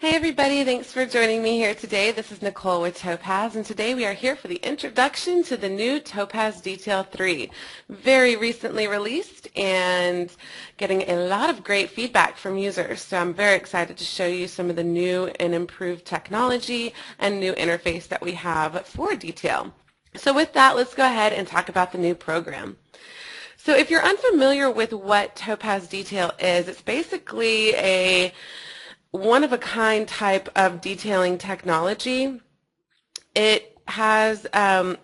Hey everybody, thanks for joining me here today. This is Nichole with Topaz, and today we are here for the introduction to the new Topaz Detail 3. Very recently released and getting a lot of great feedback from users. So I'm very excited to show you some of the new and improved technology and new interface that we have for Detail. So with that, let's go ahead and talk about the new program. So if you're unfamiliar with what Topaz Detail is, it's basically a one-of-a-kind type of detailing technology. It has the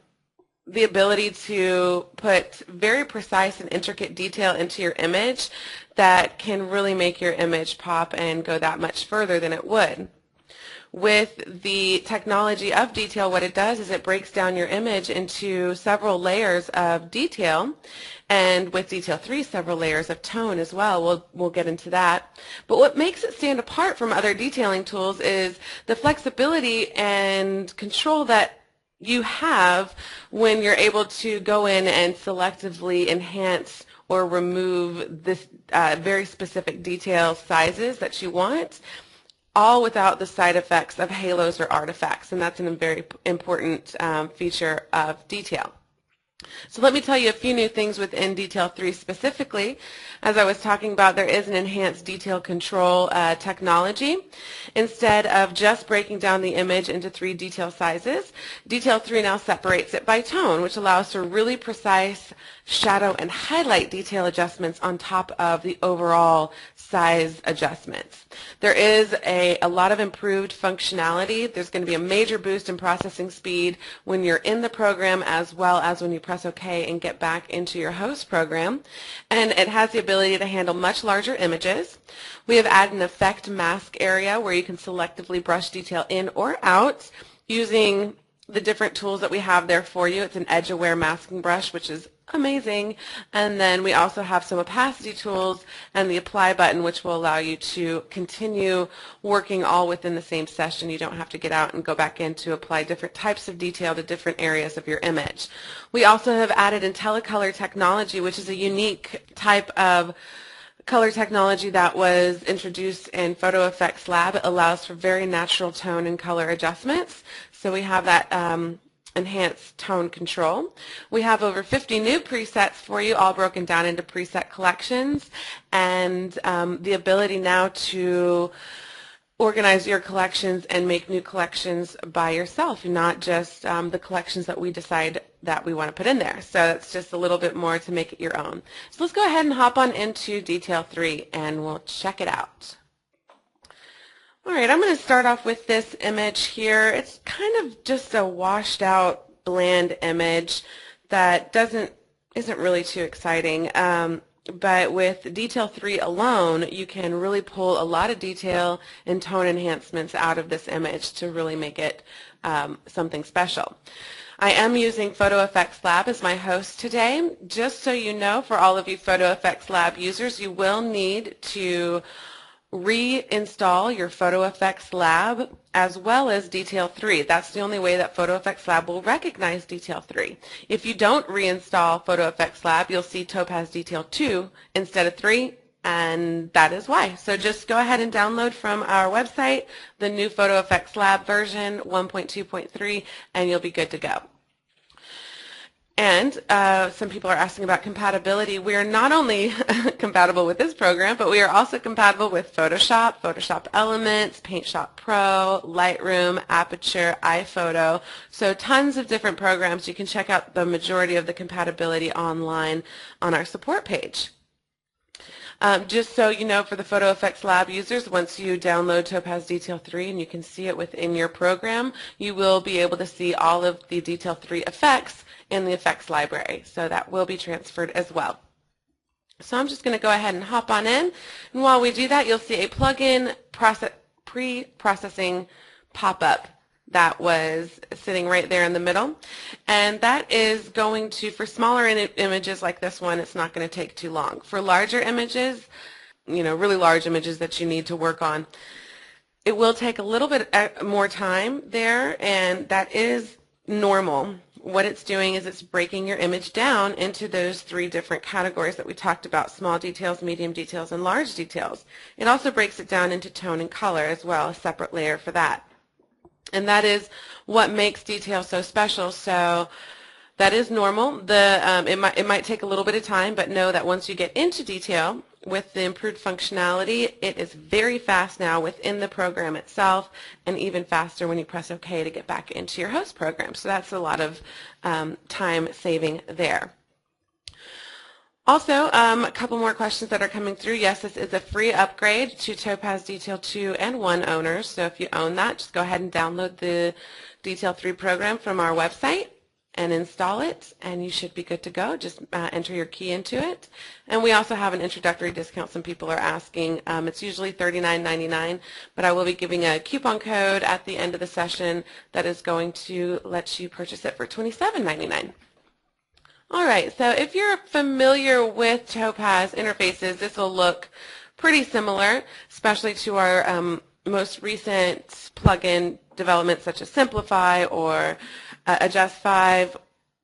ability to put very precise and intricate detail into your image that can really make your image pop and go that much further than it would. With the technology of Detail, what it does is it breaks down your image into several layers of detail, and with Detail 3, several layers of tone as well. We'll get into that. But what makes it stand apart from other detailing tools is the flexibility and control that you have when you're able to go in and selectively enhance or remove this very specific detail sizes that you want, all without the side effects of halos or artifacts, and that's a very important feature of Detail. So let me tell you a few new things within Detail 3 specifically. As I was talking about, there is an enhanced detail control technology. Instead of just breaking down the image into 3 detail sizes, Detail 3 now separates it by tone, which allows for really precise shadow and highlight detail adjustments on top of the overall size adjustments. There is a lot of improved functionality. There's going to be a major boost in processing speed when you're in the program, as well as when you press OK and get back into your host program. And it has the ability to handle much larger images. We have added an effect mask area where you can selectively brush detail in or out using the different tools that we have there for you. It's an edge-aware masking brush, which is amazing. And then we also have some opacity tools and the apply button, which will allow you to continue working all within the same session. You don't have to get out and go back in to apply different types of detail to different areas of your image. We also have added IntelliColor technology, which is a unique type of color technology that was introduced in Photo Effects Lab. It allows for very natural tone and color adjustments. So we have that enhanced tone control. We have over 50 new presets for you, all broken down into preset collections, and the ability now to organize your collections and make new collections by yourself, not just the collections that we decide that we want to put in there. So that's just a little bit more to make it your own. So let's go ahead and hop on into Detail 3 and we'll check it out. All right, I'm going to start off with this image here. It's kind of just a washed out, bland image that isn't really too exciting. But with Detail 3 alone, you can really pull a lot of detail and tone enhancements out of this image to really make it something special. I am using Photo Effects Lab as my host today. Just so you know, for all of you Photo Effects Lab users, you will need to reinstall your Photo Effects Lab as well as Detail 3. That's the only way that Photo Effects Lab will recognize Detail 3. If you don't reinstall Photo Effects Lab, you'll see Topaz Detail 2 instead of 3, and that is why. So just go ahead and download from our website the new Photo Effects Lab version 1.2.3 and you'll be good to go. And some people are asking about compatibility. We are not only compatible with this program, but we are also compatible with Photoshop, Photoshop Elements, PaintShop Pro, Lightroom, Aperture, iPhoto. So tons of different programs. You can check out the majority of the compatibility online on our support page. Just so you know, for the Photo Effects Lab users, once you download Topaz Detail 3 and you can see it within your program, you will be able to see all of the Detail 3 effects in the effects library. So that will be transferred as well. So I'm just going to go ahead and hop on in. And while we do that, you'll see a plugin pre-processing pop-up that was sitting right there in the middle. And that is going to, for smaller images like this one, it's not going to take too long. For larger images, you know, really large images that you need to work on, it will take a little bit more time there, and that is normal what it's doing is it's breaking your image down into those 3 different categories that we talked about: small details, medium details, and large details. It also breaks it down into tone and color as well, a separate layer for that. And that is what makes detail so special. So that is normal. It might take a little bit of time, but know that once you get into detail with the improved functionality, it is very fast now within the program itself, and even faster when you press OK to get back into your host program. So that's a lot of time saving there. Also, a couple more questions that are coming through. Yes, this is a free upgrade to Topaz Detail 2 and 1 owners. So if you own that, just go ahead and download the Detail 3 program from our website and install it, and you should be good to go. Just enter your key into it. And we also have an introductory discount. Some people are asking. It's usually $39.99, but I will be giving a coupon code at the end of the session that is going to let you purchase it for $27.99. All right, so if you're familiar with Topaz interfaces, this will look pretty similar, especially to our most recent plugin developments such as Simplify or Adjust 5,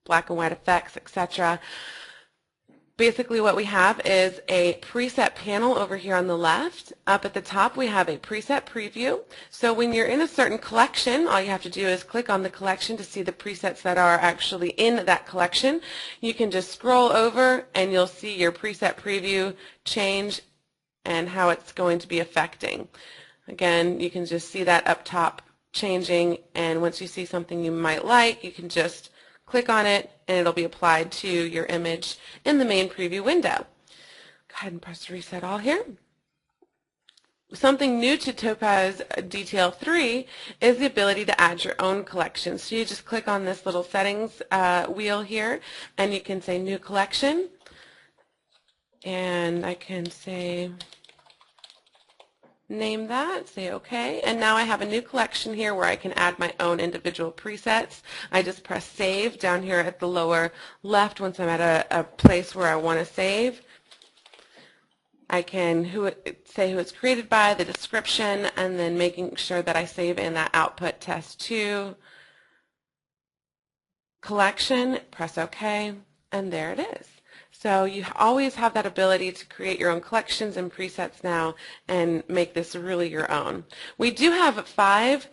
black and white effects, etc. Basically what we have is a preset panel over here on the left. Up at the top we have a preset preview. So when you're in a certain collection, all you have to do is click on the collection to see the presets that are actually in that collection. You can just scroll over and you'll see your preset preview change and how it's going to be affecting. Again, you can just see that up top changing, and once you see something you might like, you can just click on it and it'll be applied to your image in the main preview window. Go ahead and press reset all here. Something new to Topaz Detail 3 is the ability to add your own collection. So you just click on this little settings wheel here and you can say new collection, and I can say name that, say OK, and now I have a new collection here where I can add my own individual presets. I just press save down here at the lower left once I'm at a place where I want to save. I can say who it's created by, the description, and then making sure that I save in that output test 2 collection, press OK, and there it is. So you always have that ability to create your own collections and presets now and make this really your own. We do have 5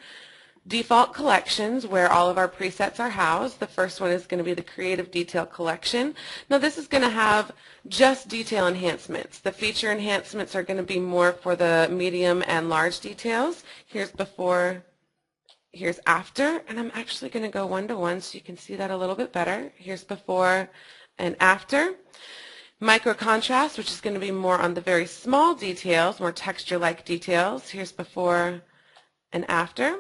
default collections where all of our presets are housed. The first one is going to be the Creative Detail Collection. Now this is going to have just detail enhancements. The feature enhancements are going to be more for the medium and large details. Here's before, here's after, and I'm actually going to go 1-to-1 so you can see that a little bit better. Here's before and after. Micro contrast, which is going to be more on the very small details, more texture-like details. Here's before and after.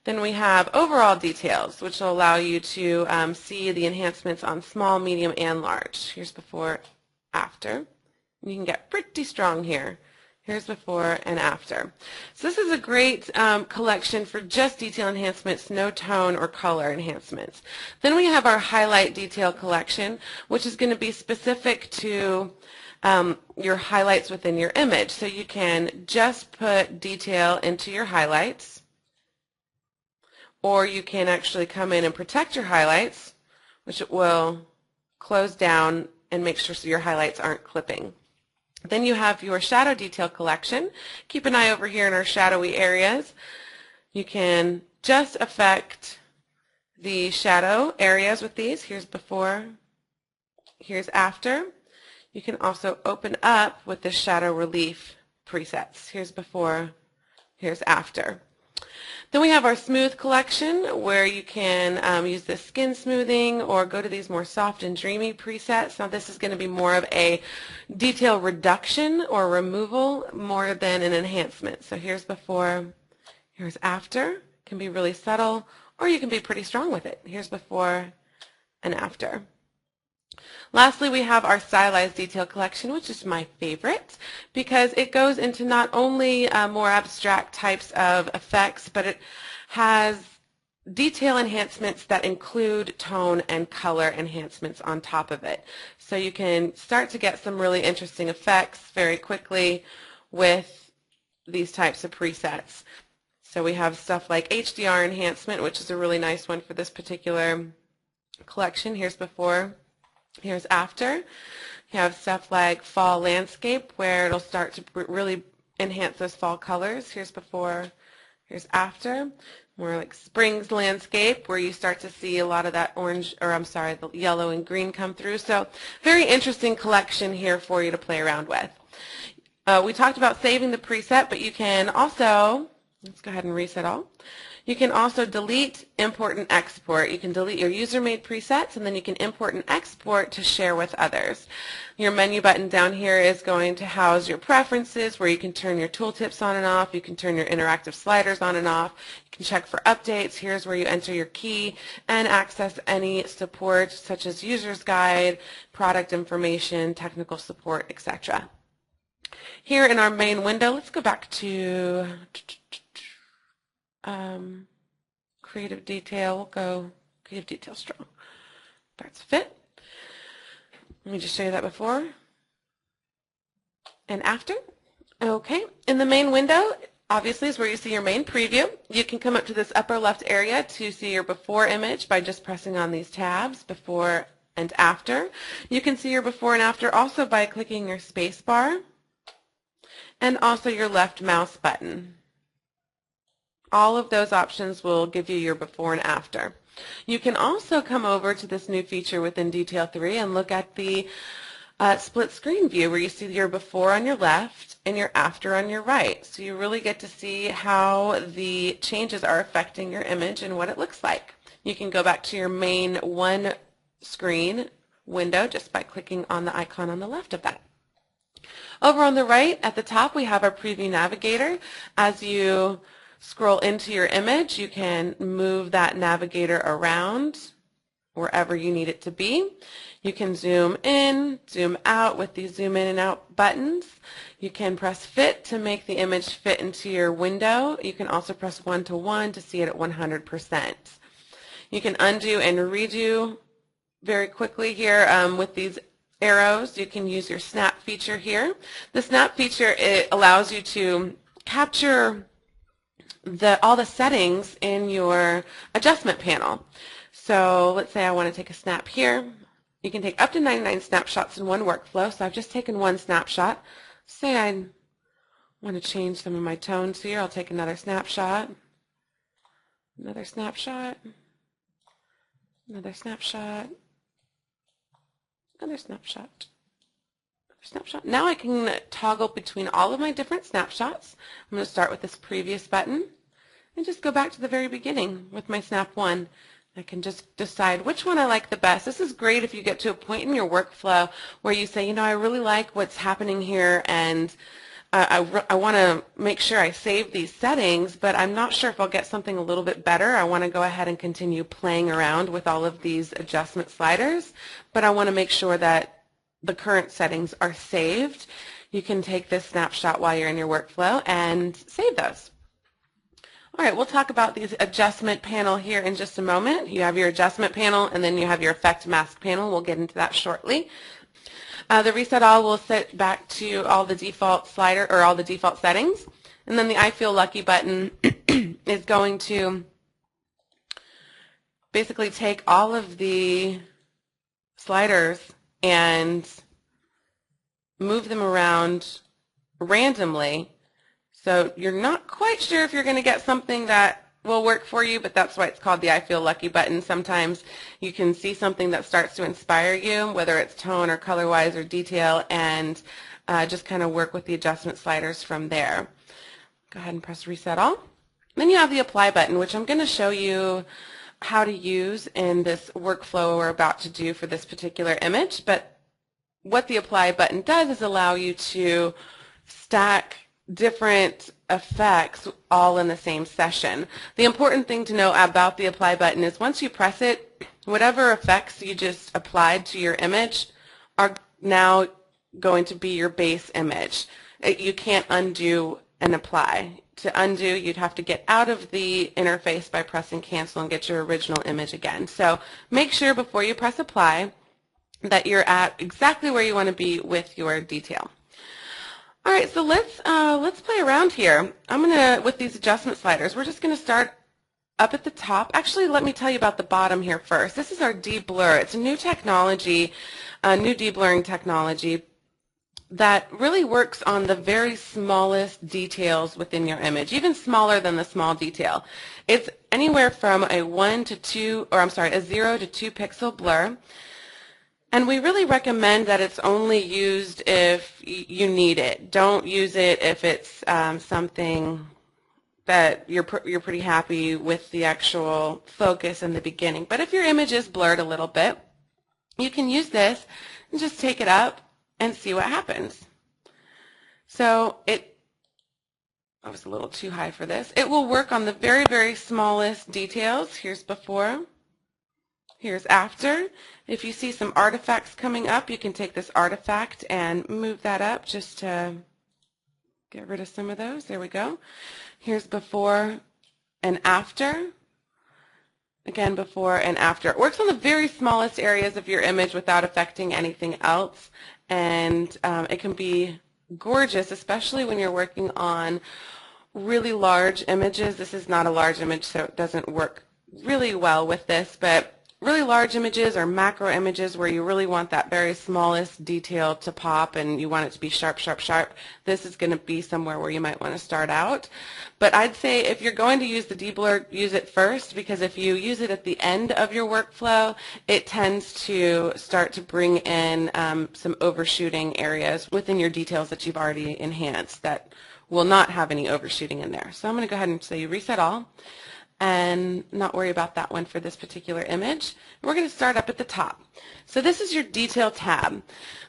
Then we have overall details, which will allow you to see the enhancements on small, medium, and large. Here's before, after. You can get pretty strong here. Here's before and after. So this is a great collection for just detail enhancements, no tone or color enhancements. Then we have our highlight detail collection, which is going to be specific to your highlights within your image. So you can just put detail into your highlights, or you can actually come in and protect your highlights, which it will close down and make sure so your highlights aren't clipping. Then you have your shadow detail collection. Keep an eye over here in our shadowy areas. You can just affect the shadow areas with these. Here's before, here's after. You can also open up with the shadow relief presets. Here's before, here's after. Then we have our smooth collection where you can use the skin smoothing or go to these more soft and dreamy presets. Now this is going to be more of a detail reduction or removal more than an enhancement. So here's before, here's after. It can be really subtle, or you can be pretty strong with it. Here's before and after. Lastly, we have our stylized detail collection, which is my favorite because it goes into not only more abstract types of effects, but it has detail enhancements that include tone and color enhancements on top of it. So you can start to get some really interesting effects very quickly with these types of presets. So we have stuff like HDR enhancement, which is a really nice one for this particular collection. Here's before, here's after. You have stuff like fall landscape where it'll start to really enhance those fall colors. Here's before, here's after. More like spring's landscape where you start to see a lot of that orange, or I'm sorry, the yellow and green come through. So very interesting collection here for you to play around with. We talked about saving the preset, but you can also, let's go ahead and reset all. You can also delete, import, and export. You can delete your user-made presets, and then you can import and export to share with others. Your menu button down here is going to house your preferences, where you can turn your tooltips on and off. You can turn your interactive sliders on and off. You can check for updates. Here's where you enter your key and access any support, such as user's guide, product information, technical support, etc. Here in our main window, let's go back to creative detail. We'll go creative detail strong. That's fit. Let me just show you that before and after. Okay, in the main window, obviously is where you see your main preview. You can come up to this upper left area to see your before image by just pressing on these tabs, before and after. You can see your before and after also by clicking your space bar and also your left mouse button. All of those options will give you your before and after. You can also come over to this new feature within Detail 3 and look at the split screen view where you see your before on your left and your after on your right. So you really get to see how the changes are affecting your image and what it looks like. You can go back to your main one screen window just by clicking on the icon on the left of that. Over on the right at the top we have our preview navigator. As you scroll into your image, you can move that navigator around wherever you need it to be. You can zoom in, zoom out with these zoom in and out buttons. You can press fit to make the image fit into your window. You can also press 1-to-1 to see it at 100%. You can undo and redo very quickly here with these arrows. You can use your snap feature here. The snap feature, it allows you to capture all the settings in your adjustment panel. So let's say I want to take a snap here. You can take up to 99 snapshots in one workflow. So I've just taken one snapshot. Say I want to change some of my tones here. I'll take another snapshot, another snapshot, another snapshot, another snapshot. Snapshot. Now I can toggle between all of my different snapshots. I'm going to start with this previous button and just go back to the very beginning with my snap one. I can just decide which one I like the best. This is great if you get to a point in your workflow where you say, you know, I really like what's happening here and I want to make sure I save these settings, but I'm not sure if I'll get something a little bit better. I want to go ahead and continue playing around with all of these adjustment sliders, but I want to make sure that the current settings are saved. You can take this snapshot while you're in your workflow and save those. All right, we'll talk about the adjustment panel here in just a moment. You have your adjustment panel and then you have your effect mask panel. We'll get into that shortly. The reset all will set back to all the default slider or all the default settings. And then the I feel lucky button is going to basically take all of the sliders and move them around randomly. So you're not quite sure if you're going to get something that will work for you, but that's why it's called the I feel lucky button. Sometimes you can see something that starts to inspire you, whether it's tone or color-wise or detail, and just kind of work with the adjustment sliders from there. Go ahead and press reset all. Then you have the apply button, which I'm going to show you how to use in this workflow we're about to do for this particular image. But what the apply button does is allow you to stack different effects all in the same session. The important thing to know about the apply button is once you press it, whatever effects you just applied to your image are now going to be your base image. You can't undo and apply. To undo, you'd have to get out of the interface by pressing cancel and get your original image again. So make sure before you press apply that you're at exactly where you want to be with your detail. All right, so let's play around here. I'm gonna, with these adjustment sliders, we're just gonna start up at the top, actually let me tell you about the bottom here first. This is our de-blur. It's a new technology, a new de-blurring technology that really works on the very smallest details within your image, even smaller than the small detail. It's anywhere from a 0 to 2 pixel blur. And we really recommend that it's only used if you need it. Don't use it if it's something that you're pretty happy with the actual focus in the beginning. But if your image is blurred a little bit, you can use this and just take it up and see what happens. So I was a little too high for this. It will work on the very, very smallest details. Here's before. Here's after. If you see some artifacts coming up, you can take this artifact and move that up just to get rid of some of those. There we go. Here's before and after. Again, before and after. It works on the very smallest areas of your image without affecting anything else. And it can be gorgeous, especially when you're working on really large images. This is not a large image, so it doesn't work really well with this, but really large images or macro images where you really want that very smallest detail to pop and you want it to be sharp, sharp, sharp, this is going to be somewhere where you might want to start out. But I'd say if you're going to use the de-blur, use it first, because if you use it at the end of your workflow, it tends to start to bring in some overshooting areas within your details that you've already enhanced that will not have any overshooting in there. So I'm going to go ahead and say reset all and not worry about that one for this particular image. We're going to start up at the top. So this is your detail tab.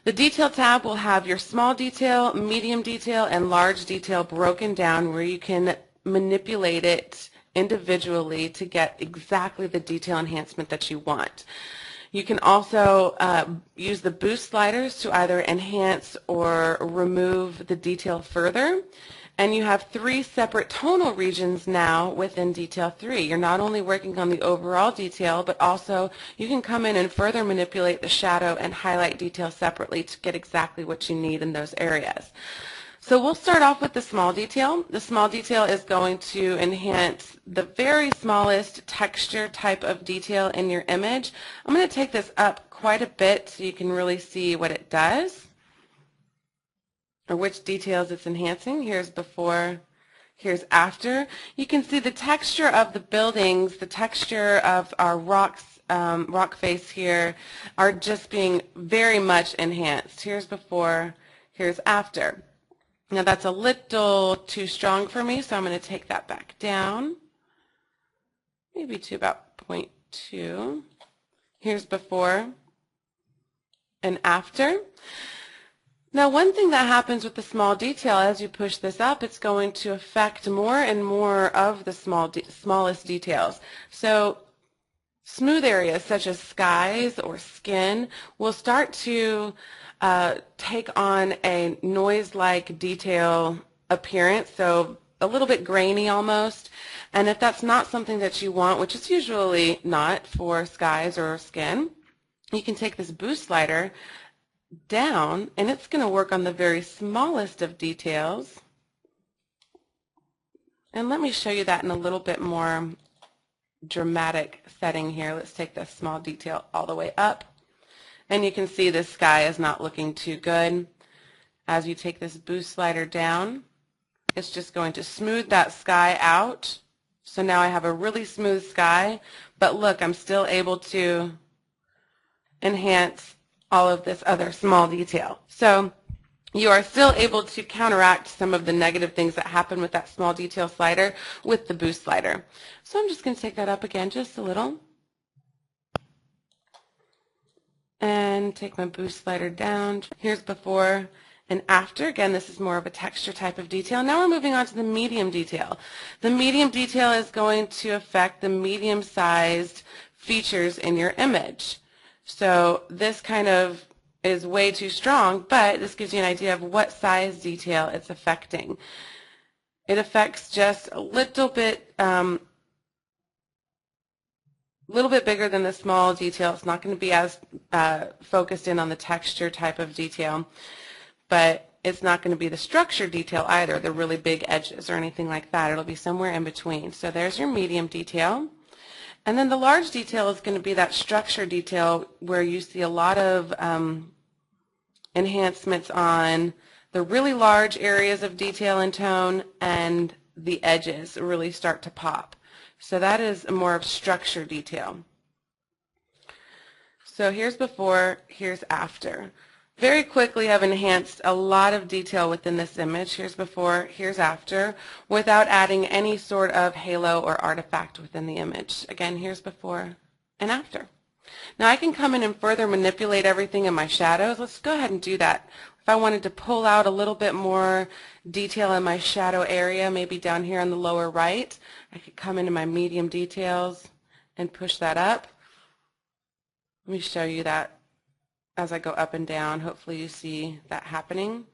The detail tab will have your small detail, medium detail, and large detail broken down where you can manipulate it individually to get exactly the detail enhancement that you want. You can also use the boost sliders to either enhance or remove the detail further. And you have 3 separate tonal regions now within Detail 3. You're not only working on the overall detail, but also you can come in and further manipulate the shadow and highlight detail separately to get exactly what you need in those areas. So we'll start off with the small detail. The small detail is going to enhance the very smallest texture type of detail in your image. I'm going to take this up quite a bit so you can really see what it does, or which details it's enhancing. Here's before, here's after. You can see the texture of the buildings, the texture of our rocks, rock face here are just being very much enhanced. Here's before, here's after. Now that's a little too strong for me, so I'm going to take that back down, maybe to about 0.2. Here's before and after. Now one thing that happens with the small detail, as you push this up, it's going to affect more and more of the smallest details. So smooth areas such as skies or skin will start to take on a noise-like detail appearance, so a little bit grainy almost. And if that's not something that you want, which is usually not for skies or skin, you can take this boost slider down, and it's going to work on the very smallest of details. And let me show you that in a little bit more dramatic setting here. Let's take this small detail all the way up, and you can see the sky is not looking too good. As you take this boost slider down, it's just going to smooth that sky out. So now I have a really smooth sky, but look, I'm still able to enhance all of this other small detail. So you are still able to counteract some of the negative things that happen with that small detail slider with the boost slider. So I'm just going to take that up again just a little and take my boost slider down. Here's before and after. Again, this is more of a texture type of detail. Now we're moving on to the medium detail. The medium detail is going to affect the medium-sized features in your image. So this kind of is way too strong, but this gives you an idea of what size detail it's affecting. It affects just a little bit bigger than the small detail. It's not going to be as focused in on the texture type of detail, but It's not going to be the structure detail either, the really big edges or anything like that. It'll be somewhere in between. So there's your medium detail. And then the large detail is going to be that structure detail where you see a lot of enhancements on the really large areas of detail and tone, and the edges really start to pop. So that is more of structure detail. So here's before, here's after. Very quickly I've enhanced a lot of detail within this image. Here's before, here's after, without adding any sort of halo or artifact within the image. Again, here's before and after. Now I can come in and further manipulate everything in my shadows. Let's go ahead and do that. If I wanted to pull out a little bit more detail in my shadow area, maybe down here on the lower right, I could come into my medium details and push that up. Let me show you that as I go up and down. Hopefully you see that happening.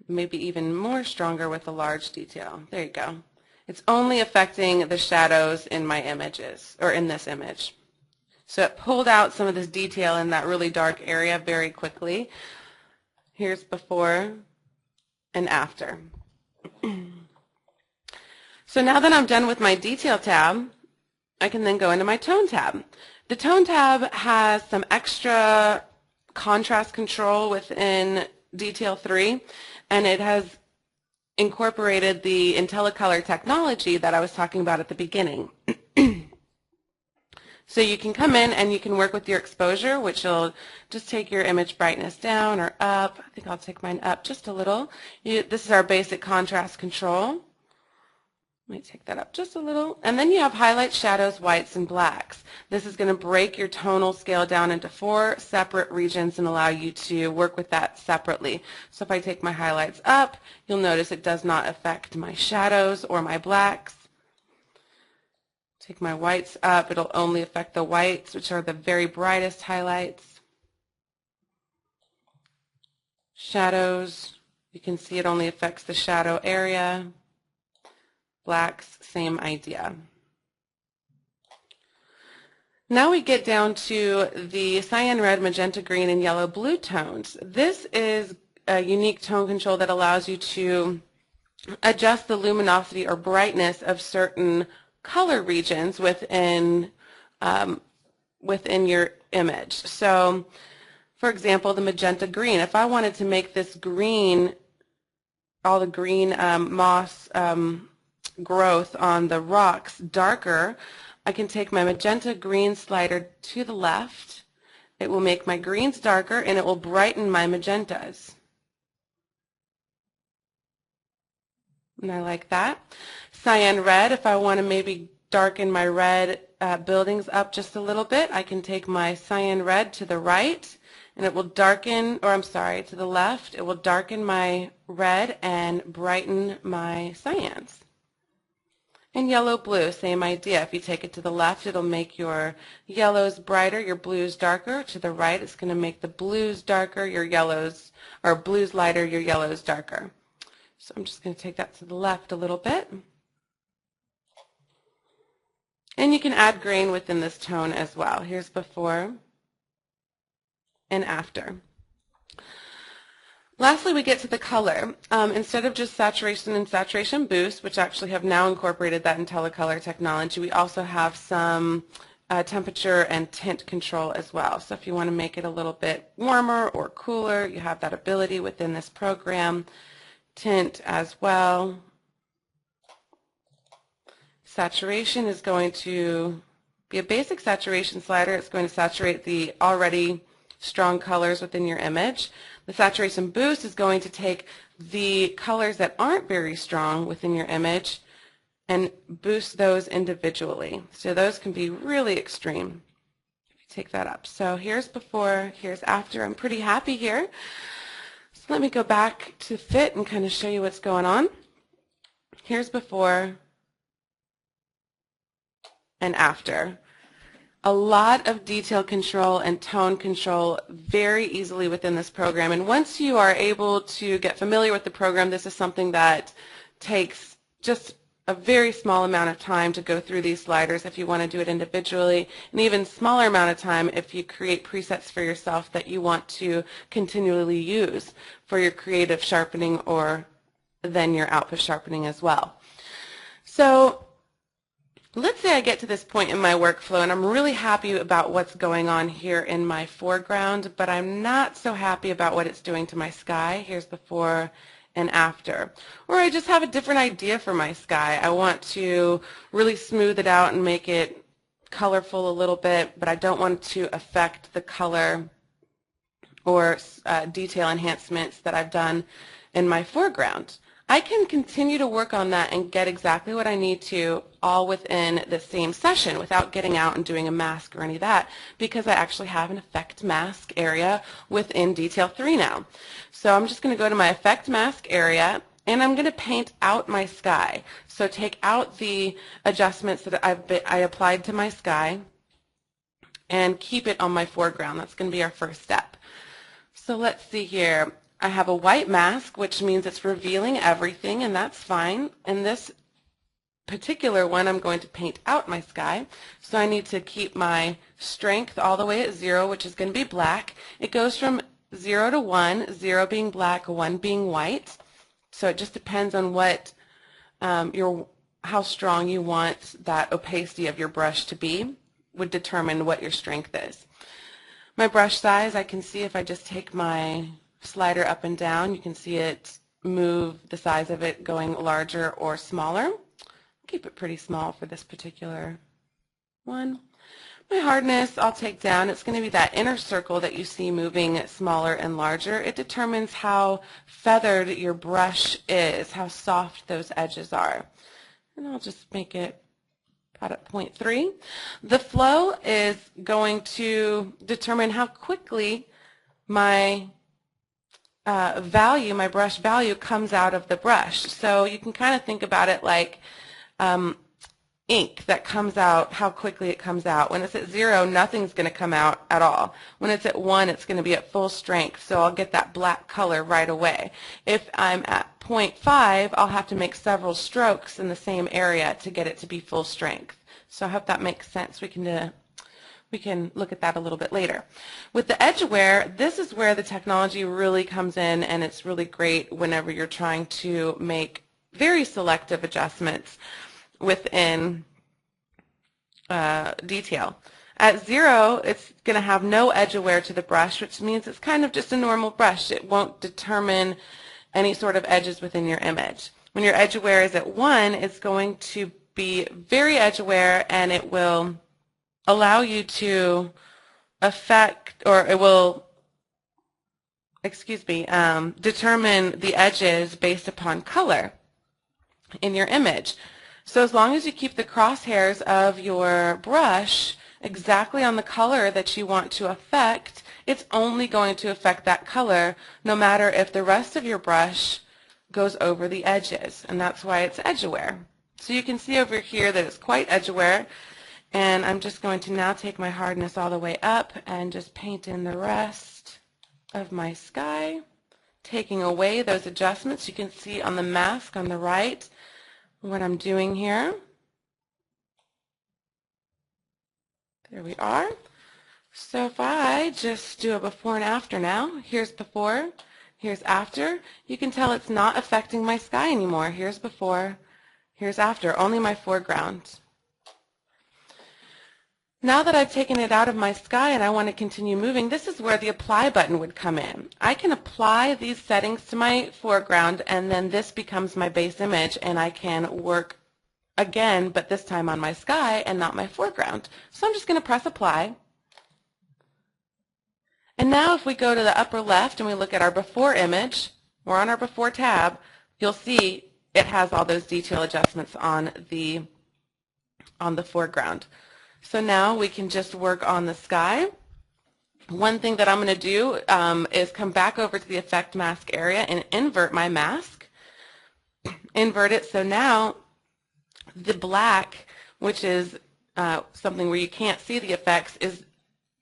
Maybe even more stronger with the large detail. There you go. It's only affecting the shadows in my images, or in this image. So it pulled out some of this detail in that really dark area very quickly. Here's before and after. So now that I'm done with my detail tab, I can then go into my tone tab. The tone tab has some extra contrast control within Detail 3, and it has incorporated the IntelliColor technology that I was talking about at the beginning. So you can come in and you can work with your exposure, which will just take your image brightness down or up. I think I'll take mine up just a little. This is our basic contrast control. Let me take that up just a little. And then you have highlights, shadows, whites, and blacks. This is going to break your tonal scale down into 4 separate regions and allow you to work with that separately. So if I take my highlights up, you'll notice it does not affect my shadows or my blacks. Take my whites up, it'll only affect the whites, which are the very brightest highlights. Shadows, you can see it only affects the shadow area. Blacks, same idea. Now we get down to the cyan, red, magenta, green, and yellow, blue tones. This is a unique tone control that allows you to adjust the luminosity or brightness of certain color regions within your image. So, for example, the magenta green. If I wanted to make this green, all the green moss growth on the rocks darker, I can take my magenta green slider to the left. It will make my greens darker and it will brighten my magentas. And I like that. Cyan red, if I want to maybe darken my red buildings up just a little bit, I can take my cyan red to the right and it will darken, or I'm sorry, to the left. It will darken my red and brighten my cyans. And yellow blue, same idea. If you take it to the left, it'll make your yellows brighter, your blues darker. To the right, it's going to make the blues darker, your yellows, or blues lighter, your yellows darker. So I'm just going to take that to the left a little bit. And you can add grain within this tone as well. Here's before and after. Lastly, we get to the color. Instead of just saturation and saturation boost, which actually have now incorporated that IntelliColor technology, we also have some temperature and tint control as well. So if you want to make it a little bit warmer or cooler, you have that ability within this program. Tint as well. Saturation is going to be a basic saturation slider. It's going to saturate the already strong colors within your image. The saturation boost is going to take the colors that aren't very strong within your image and boost those individually. So those can be really extreme. If you take that up. So here's before, here's after. I'm pretty happy here. So let me go back to fit and kind of show you what's going on. Here's before and after. A lot of detail control and tone control very easily within this program. And once you are able to get familiar with the program, this is something that takes just a very small amount of time to go through these sliders if you want to do it individually, an even smaller amount of time if you create presets for yourself that you want to continually use for your creative sharpening or then your output sharpening as well. So let's say I get to this point in my workflow and I'm really happy about what's going on here in my foreground, but I'm not so happy about what it's doing to my sky. Here's before and after. Or I just have a different idea for my sky. I want to really smooth it out and make it colorful a little bit, but I don't want to affect the color or detail enhancements that I've done in my foreground. I can continue to work on that and get exactly what I need to all within the same session without getting out and doing a mask or any of that, because I actually have an effect mask area within Detail 3 now. So I'm just going to go to my effect mask area and I'm going to paint out my sky. So take out the adjustments that I applied to my sky and keep it on my foreground. That's going to be our first step. So let's see here. I have a white mask, which means it's revealing everything, and that's fine. In this particular one, I'm going to paint out my sky. So I need to keep my strength all the way at 0, which is going to be black. It goes from 0 to 1, 0 being black, 1 being white. So it just depends on what how strong you want that opacity of your brush to be would determine what your strength is. My brush size, I can see if I just take my slider up and down, you can see it move the size of it going larger or smaller. Keep it pretty small for this particular one. My hardness I'll take down. It's going to be that inner circle that you see moving smaller and larger. It determines how feathered your brush is, how soft those edges are. And I'll just make it about at 0.3. The flow is going to determine how quickly my my brush value comes out of the brush. So you can kind of think about it like ink that comes out, how quickly it comes out. When it's at 0, nothing's going to come out at all. When it's at 1, it's going to be at full strength, so I'll get that black color right away. If I'm at 0.5, I'll have to make several strokes in the same area to get it to be full strength. So I hope that makes sense. We can look at that a little bit later. With the edge aware, this is where the technology really comes in, and it's really great whenever you're trying to make very selective adjustments within detail. At 0, it's going to have no edge aware to the brush, which means it's kind of just a normal brush. It won't determine any sort of edges within your image. When your edge aware is at 1, it's going to be very edge aware, and it will allow you to affect, or it will, determine the edges based upon color in your image. So as long as you keep the crosshairs of your brush exactly on the color that you want to affect, it's only going to affect that color no matter if the rest of your brush goes over the edges, and that's why it's edge aware. So you can see over here that it's quite edge aware. And I'm just going to now take my hardness all the way up and just paint in the rest of my sky, taking away those adjustments. You can see on the mask on the right what I'm doing here. There we are. So if I just do a before and after now, here's before, here's after, you can tell it's not affecting my sky anymore. Here's before, here's after, only my foreground. Now that I've taken it out of my sky and I want to continue moving, this is where the apply button would come in. I can apply these settings to my foreground, and then this becomes my base image, and I can work again, but this time on my sky and not my foreground. So I'm just going to press apply. And now if we go to the upper left and we look at our before image, or on our before tab, you'll see it has all those detail adjustments on the foreground. So now we can just work on the sky. One thing that I'm going to do is come back over to the effect mask area and invert my mask. Invert it so now the black, which is something where you can't see the effects, is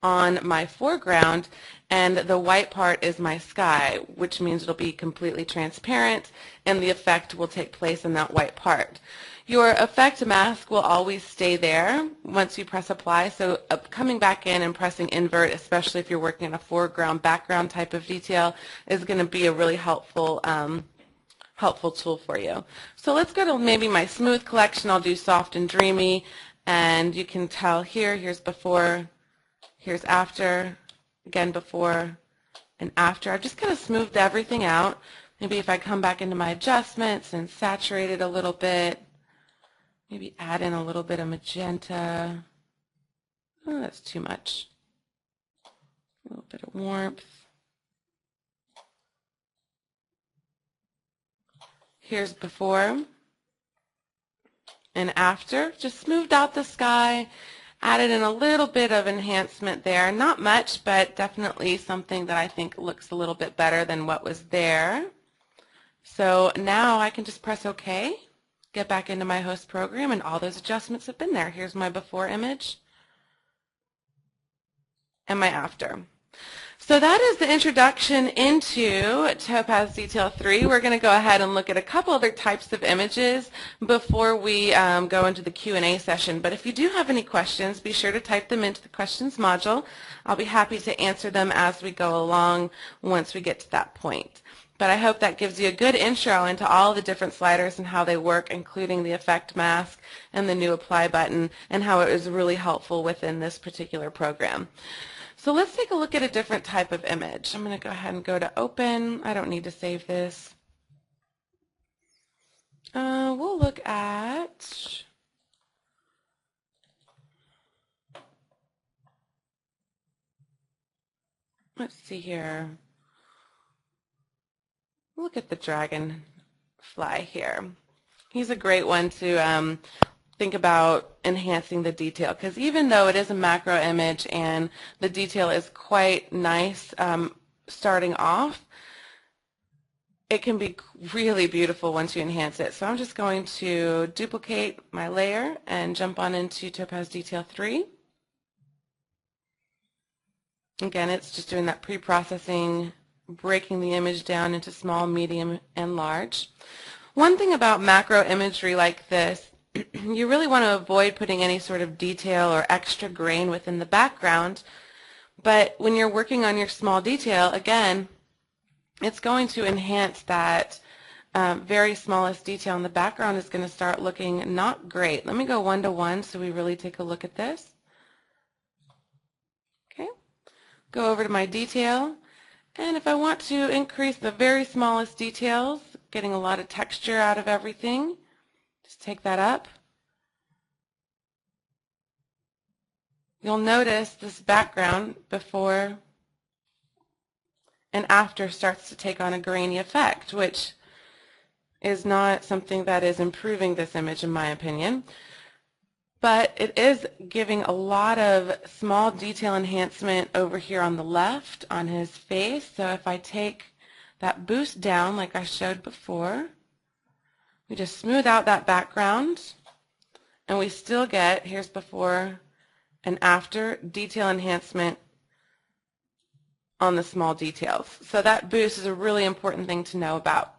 on my foreground, and the white part is my sky, which means it'll be completely transparent and the effect will take place in that white part. Your effect mask will always stay there once you press apply, so coming back in and pressing invert, especially if you're working in a foreground background type of detail, is going to be a really helpful helpful tool for you. So let's go to maybe my smooth collection. I'll do soft and dreamy, and you can tell here's before, here's after, again before and after. I've just kind of smoothed everything out. Maybe if I come back into my adjustments and saturate it a little bit, maybe add in a little bit of magenta. Oh, that's too much. A little bit of warmth. Here's before and after. Just smoothed out the sky, added in a little bit of enhancement there. Not much, but definitely something that I think looks a little bit better than what was there. So now I can just press OK, get back into my host program, and all those adjustments have been there. Here's my before image and my after. So that is the introduction into Topaz Detail 3. We're going to go ahead and look at a couple other types of images before we go into the Q&A session. But if you do have any questions, be sure to type them into the questions module. I'll be happy to answer them as we go along once we get to that point. But I hope that gives you a good intro into all the different sliders and how they work, including the effect mask and the new apply button, and how it is really helpful within this particular program. So let's take a look at a different type of image. I'm going to go ahead and go to open. I don't need to save this. We'll look at, let's see here. Look at the dragonfly here. He's a great one to think about enhancing the detail, because even though it is a macro image and the detail is quite nice starting off, it can be really beautiful once you enhance it. So I'm just going to duplicate my layer and jump on into Topaz Detail 3. Again, it's just doing that pre-processing, breaking the image down into small, medium, and large. One thing about macro imagery like this, you really want to avoid putting any sort of detail or extra grain within the background, but when you're working on your small detail, again, it's going to enhance that very smallest detail, and the background is going to start looking not great. Let me go 1-to-1 so we really take a look at this. Okay, go over to my detail, and if I want to increase the very smallest details, getting a lot of texture out of everything, just take that up. You'll notice this background before and after starts to take on a grainy effect, which is not something that is improving this image in my opinion. But it is giving a lot of small detail enhancement over here on the left on his face. So if I take that boost down like I showed before, we just smooth out that background, and we still get, here's before and after, detail enhancement on the small details. So that boost is a really important thing to know about.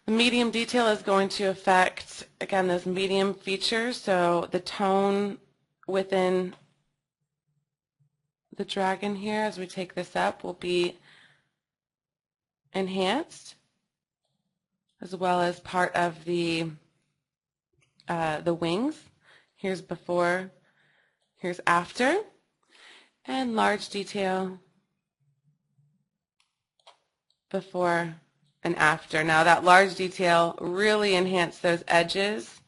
The medium detail is going to affect, again, those medium features, so the tone within the dragon here as we take this up will be enhanced, as well as part of the wings. Here's before, here's after, and large detail before and after. Now that large detail really enhanced those edges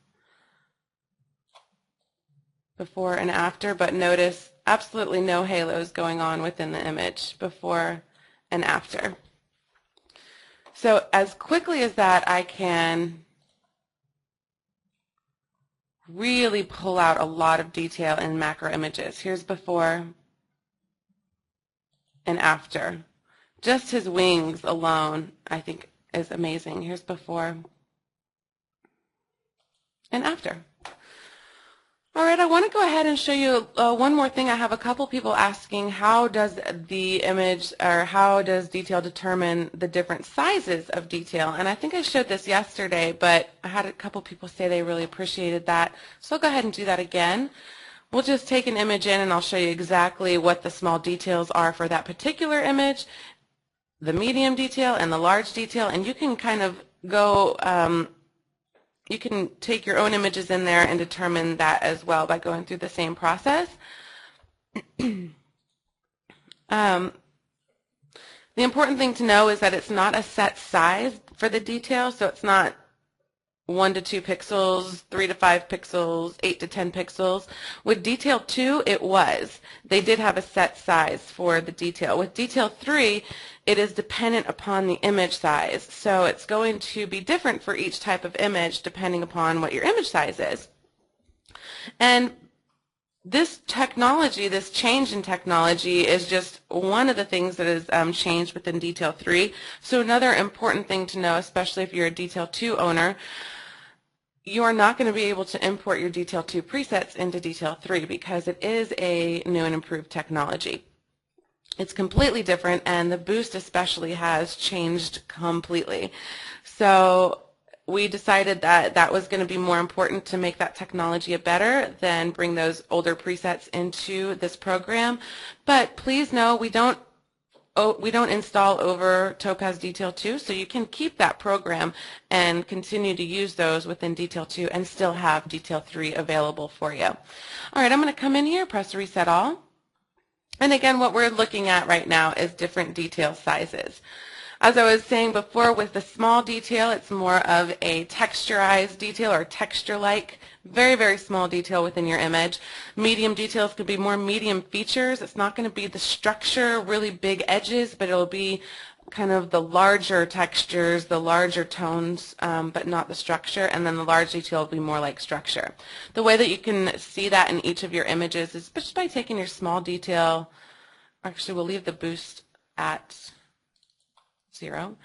before and after, but notice absolutely no halos going on within the image before and after. So as quickly as that, I can really pull out a lot of detail in macro images. Here's before and after. Just his wings alone, I think, is amazing. Here's before and after. All right, I want to go ahead and show you one more thing. I have a couple people asking how does the image or how does detail determine the different sizes of detail? And I think I showed this yesterday, but I had a couple people say they really appreciated that. So I'll go ahead and do that again. We'll just take an image in and I'll show you exactly what the small details are for that particular image, the medium detail and the large detail, and you can kind of go you can take your own images in there and determine that as well by going through the same process. The important thing to know is that it's not a set size for the detail, so it's not 1 to 2 pixels, 3 to 5 pixels, 8 to 10 pixels. With detail 2, it was. They did have a set size for the detail. With detail 3, it is dependent upon the image size. So it's going to be different for each type of image depending upon what your image size is. And this technology, this change in technology is just one of the things that has changed within detail 3. So another important thing to know, especially if you're a detail 2 owner, you are not going to be able to import your detail 2 presets into detail 3 because it is a new and improved technology. It's completely different, and the boost especially has changed completely. So we decided that that was going to be more important to make that technology better than bring those older presets into this program. But please know we don't install over Topaz Detail 2, so you can keep that program and continue to use those within Detail 2 and still have Detail 3 available for you. All right, I'm going to come in here, press Reset All. And again, what we're looking at right now is different detail sizes. As I was saying before, with the small detail, it's more of a texturized detail or texture-like, very, very small detail within your image. Medium details could be more medium features. It's not going to be the structure, really big edges, but it'll be kind of the larger textures, the larger tones, but not the structure, and then the large detail will be more like structure. The way that you can see that in each of your images is just by taking your small detail. Actually, we'll leave the boost at 0.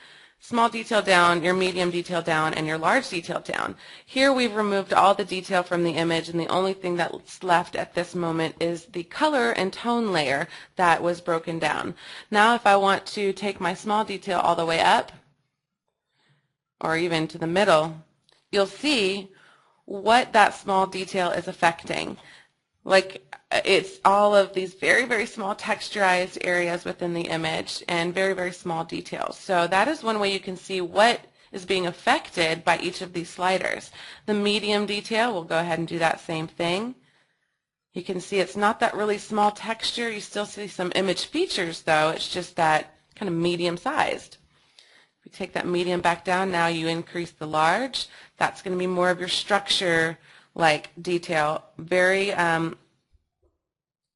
Small detail down, your medium detail down, and your large detail down. Here we've removed all the detail from the image, and the only thing that's left at this moment is the color and tone layer that was broken down. Now if I want to take my small detail all the way up, or even to the middle, you'll see what that small detail is affecting. Like, it's all of these very, very small texturized areas within the image and very, very small details. So that is one way you can see what is being affected by each of these sliders. The medium detail, we'll go ahead and do that same thing. You can see it's not that really small texture. You still see some image features though. It's just that kind of medium sized. If we take that medium back down, now you increase the large. That's going to be more of your structure like detail, very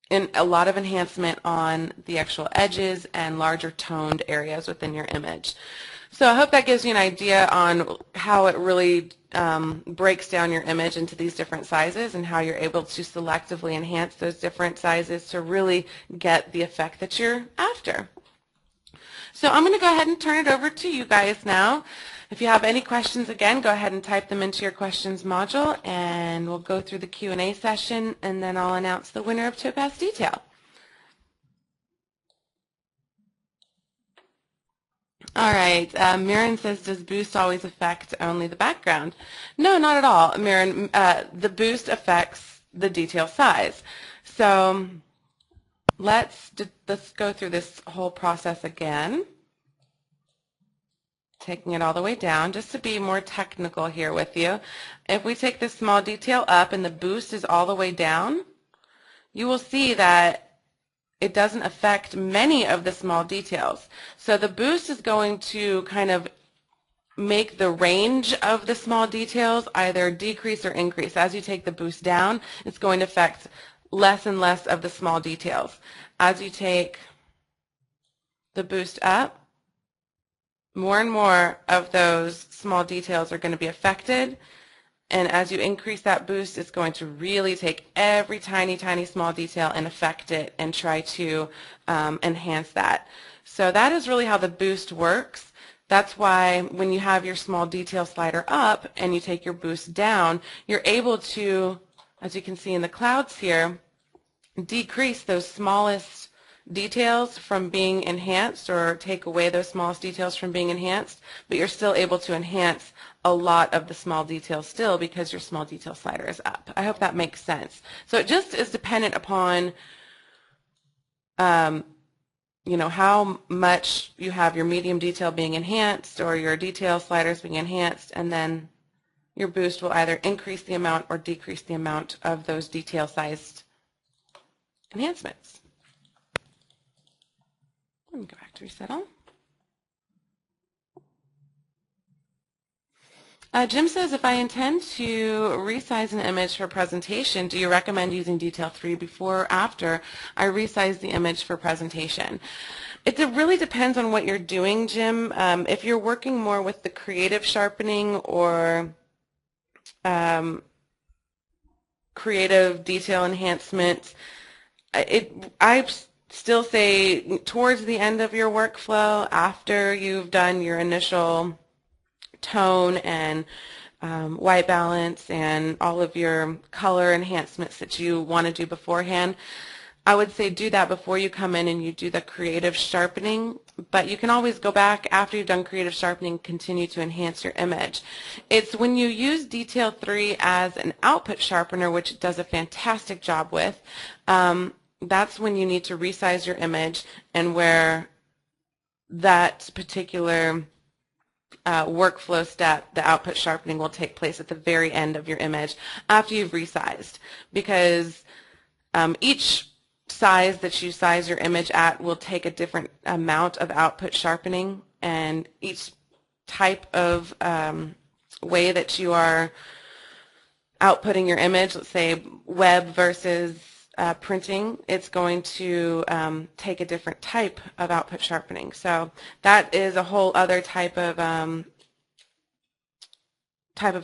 in a lot of enhancement on the actual edges and larger toned areas within your image. So I hope that gives you an idea on how it really breaks down your image into these different sizes and how you're able to selectively enhance those different sizes to really get the effect that you're after. So I'm going to go ahead and turn it over to you guys now. If you have any questions, again, go ahead and type them into your questions module, and we'll go through the Q&A session, and then I'll announce the winner of Topaz Detail. All right, Mirren says, does boost always affect only the background? No, not at all, Mirren. The boost affects the detail size. So let's go through this whole process again. Taking it all the way down, just to be more technical here with you. If we take this small detail up and the boost is all the way down, you will see that it doesn't affect many of the small details. So the boost is going to kind of make the range of the small details either decrease or increase. As you take the boost down, it's going to affect less and less of the small details. As you take the boost up, more and more of those small details are going to be affected, and as you increase that boost, it's going to really take every tiny, tiny small detail and affect it and try to enhance that. So that is really how the boost works. That's why when you have your small detail slider up and you take your boost down, you're able to as you can see in the clouds here, decrease those smallest details from being enhanced, or take away those smallest details from being enhanced, but you're still able to enhance a lot of the small details still because your small detail slider is up. I hope that makes sense. So it just is dependent upon you know, how much you have your medium detail being enhanced or your detail sliders being enhanced, and then your boost will either increase the amount or decrease the amount of those detail sized enhancements. Let me go back to resettle. Jim says, if I intend to resize an image for presentation, do you recommend using detail 3 before or after I resize the image for presentation? It really depends on what you're doing, Jim. If you're working more with the creative sharpening or creative detail enhancement, I still say towards the end of your workflow, after you've done your initial tone and white balance and all of your color enhancements that you want to do beforehand, I would say do that before you come in and you do the creative sharpening, but you can always go back after you've done creative sharpening and continue to enhance your image. It's when you use detail 3 as an output sharpener, which it does a fantastic job with, that's when you need to resize your image, and where that particular workflow step, the output sharpening, will take place at the very end of your image after you've resized, because each size that you size your image at will take a different amount of output sharpening, and each type of way that you are outputting your image, let's say web versus printing, it's going to take a different type of output sharpening. So that is a whole other type of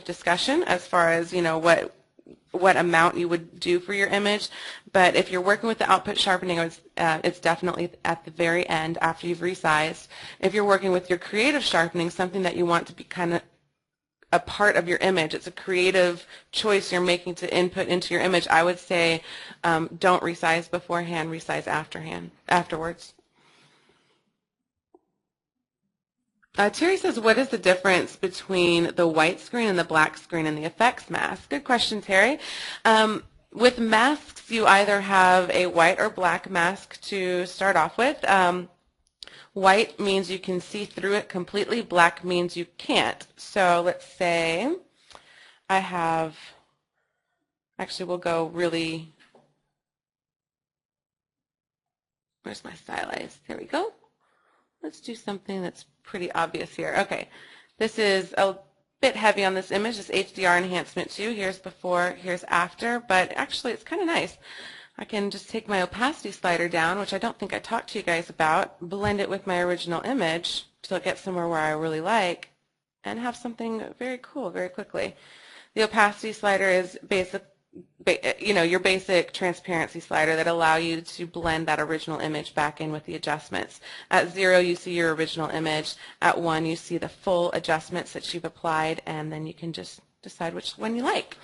discussion as far as, you know, what amount you would do for your image. But if you're working with the output sharpening, it's definitely at the very end after you've resized. If you're working with your creative sharpening, something that you want to be kind of a part of your image, it's a creative choice you're making to input into your image, I would say don't resize beforehand, resize afterwards. Terry says, what is the difference between the white screen and the black screen in the effects mask? Good question, Terry. With masks, you either have a white or black mask to start off with. White means you can see through it completely. Black means you can't. So let's say I have, actually we'll go really, where's my stylize? There we go. Let's do something that's pretty obvious here. Okay, this is a bit heavy on this image, this HDR enhancement 2. Here's before, here's after, but actually it's kind of nice. I can just take my opacity slider down, which I don't think I talked to you guys about, blend it with my original image till it gets somewhere where I really like, and have something very cool very quickly. The opacity slider is your basic transparency slider that allow you to blend that original image back in with the adjustments. At 0, you see your original image. At 1, you see the full adjustments that you've applied, and then you can just decide which one you like.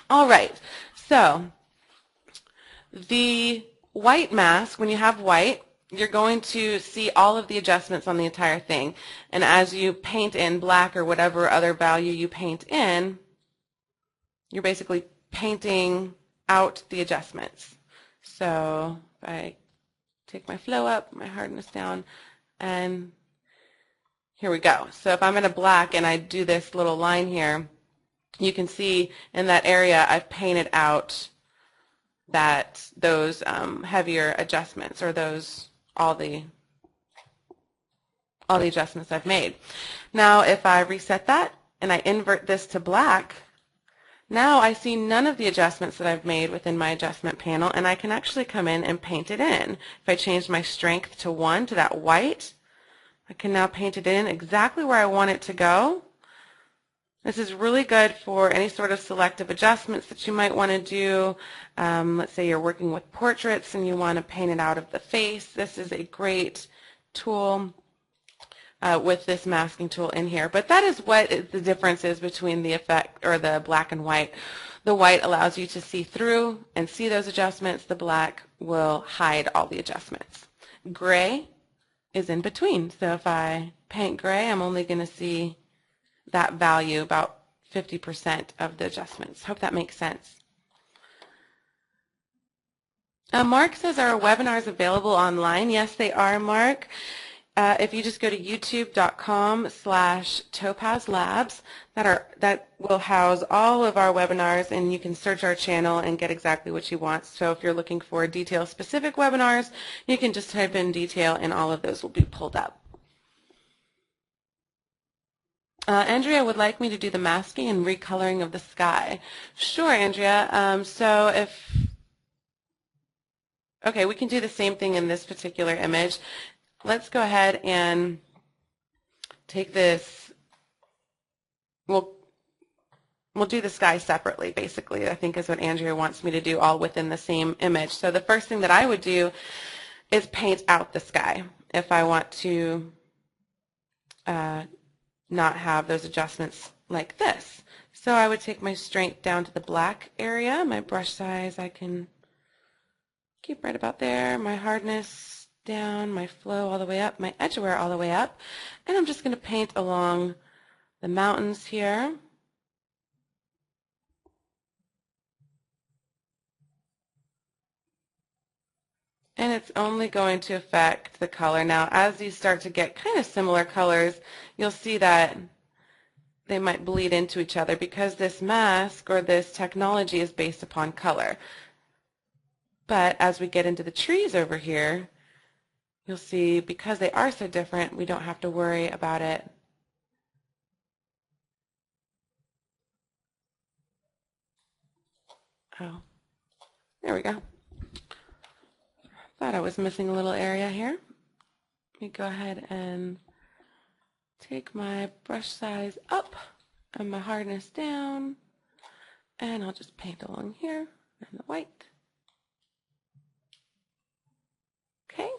All right, so the white mask, when you have white, you're going to see all of the adjustments on the entire thing. And as you paint in black or whatever other value you paint in, you're basically painting out the adjustments. So if I take my flow up, my hardness down, and here we go. So if I'm in a black and I do this little line here, you can see in that area I've painted out those heavier adjustments, or all the adjustments I've made. Now if I reset that and I invert this to black, now I see none of the adjustments that I've made within my adjustment panel, and I can actually come in and paint it in. If I change my strength to 1, to that white, I can now paint it in exactly where I want it to go. This is really good for any sort of selective adjustments that you might want to do. Let's say you're working with portraits and you want to paint it out of the face. This is a great tool with this masking tool in here. But that is what the difference is between the effect, or the black and white. The white allows you to see through and see those adjustments. The black will hide all the adjustments. Gray is in between. So if I paint gray, I'm only going to see that value, about 50% of the adjustments. Hope that makes sense. Mark says, are webinars available online? Yes, they are, Mark. If you just go to youtube.com/topazlabs, that will house all of our webinars, and you can search our channel and get exactly what you want. So if you're looking for detail-specific webinars, you can just type in detail, and all of those will be pulled up. Andrea would like me to do the masking and recoloring of the sky. Sure, Andrea. Okay, we can do the same thing in this particular image. Let's go ahead and take this. We'll do the sky separately, basically, I think is what Andrea wants me to do, all within the same image. So the first thing that I would do is paint out the sky if I want to not have those adjustments like this. So I would take my strength down to the black area. My brush size I can keep right about there. My hardness down, my flow all the way up, my edge wear all the way up. And I'm just going to paint along the mountains here. And it's only going to affect the color. Now, as these start to get kind of similar colors, you'll see that they might bleed into each other because this mask or this technology is based upon color. But as we get into the trees over here, you'll see because they are so different, we don't have to worry about it. Oh, there we go. Thought I was missing a little area here. Let me go ahead and take my brush size up and my hardness down, and I'll just paint along here in the white. Okay,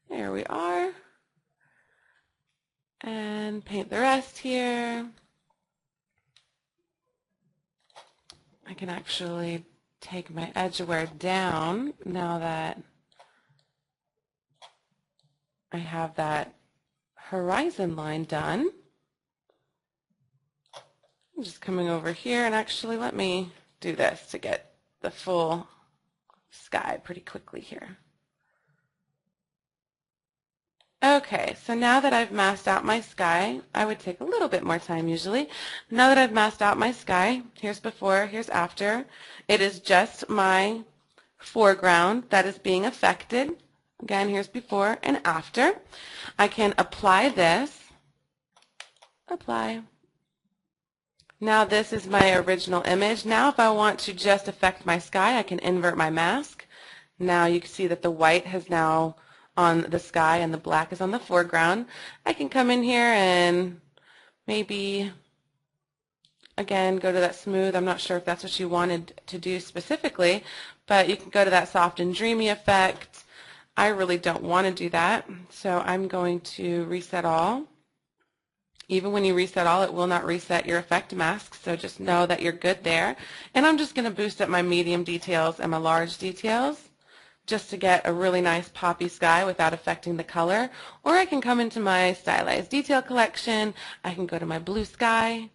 there we are. And paint the rest here. I can actually take my edge wear down now that I have that horizon line done. I'm just coming over here, and actually let me do this to get the full sky pretty quickly here. Okay, so now that I've masked out my sky, I would take a little bit more time usually. Now that I've masked out my sky, here's before, here's after. It is just my foreground that is being affected. Again, here's before and after. I can apply this. Apply. Now this is my original image. Now if I want to just affect my sky, I can invert my mask. Now you can see that the white has now on the sky and the black is on the foreground. I can come in here and maybe again go to that smooth. I'm not sure if that's what you wanted to do specifically, but you can go to that soft and dreamy effect. I really don't want to do that, so I'm going to reset all. Even when you reset all, it will not reset your effect mask, so just know that you're good there. And I'm just going to boost up my medium details and my large details just to get a really nice poppy sky without affecting the color. Or I can come into my stylized detail collection. I can go to my blue sky,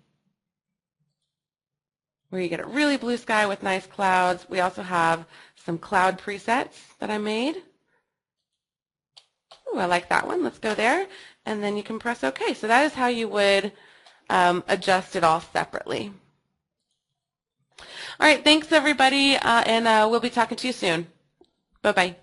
where you get a really blue sky with nice clouds. We also have some cloud presets that I made. Ooh, I like that one. Let's go there. And then you can press OK. So that is how you would adjust it all separately. All right, thanks everybody, and we'll be talking to you soon. Bye-bye.